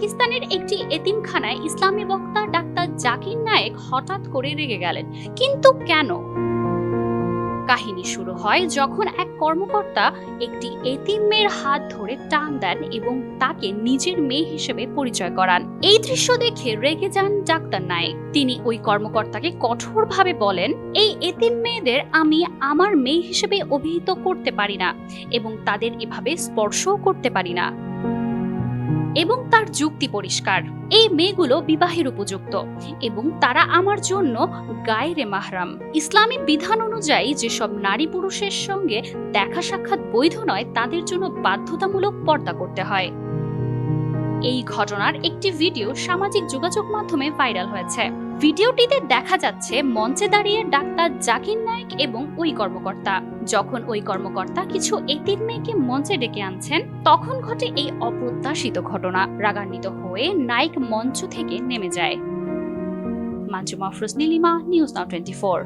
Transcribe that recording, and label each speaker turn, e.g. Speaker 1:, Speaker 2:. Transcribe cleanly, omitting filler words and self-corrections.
Speaker 1: পাকিস্তানের একটি এতিমখানায় ইসলামী বক্তা ডাক্তার জাকির নায়েক হঠাৎ করে রেগে গেলেন, কিন্তু কেন? কাহিনী শুরু হয় যখন এক কর্মকর্তা একটি এতিম মেয়ের হাত ধরে টান দেন এবং তাকে নিজের মেয়ে হিসেবে পরিচয় করান। এই দৃশ্য দেখে রেগে যান ডাক্তার নায়েক। তিনি ওই কর্মকর্তাকে কঠোরভাবে বলেন, এই এতিম মেয়েদের আমি আমার মেয়ে হিসেবে অভিহিত করতে পারি না এবং তাদের এভাবে স্পর্শও করতে পারি না। এবং তার যুক্তি পরিষ্কার, এই মেয়েগুলো বিবাহের উপযুক্ত এবং তারা আমার জন্য গায়রে মাহরাম। ইসলামী বিধান অনুযায়ী যেসব নারী পুরুষের সঙ্গে দেখা সাক্ষাৎ বৈধ নয় তাদের জন্য বাধ্যতামূলক পর্দা করতে হয়। এই ঘটনার একটি ভিডিও সামাজিক যোগাযোগ মাধ্যমে ভাইরাল হয়েছে। ভিডিওটিতে দেখা যাচ্ছে মঞ্চে দাঁড়িয়ে ডাক্তার জাকির নায়েক এবং ওই কর্মকর্তা। যখন ওই কর্মকর্তা কিছু এতিম মেয়েকে মঞ্চে ডেকে আনছেন, তখন ঘটে এই অপ্রত্যাশিত ঘটনা। রাগান্বিত হয়ে নায়েক মঞ্চ থেকে নেমে যায়। Manjuma Afroz Nilima, news now 24।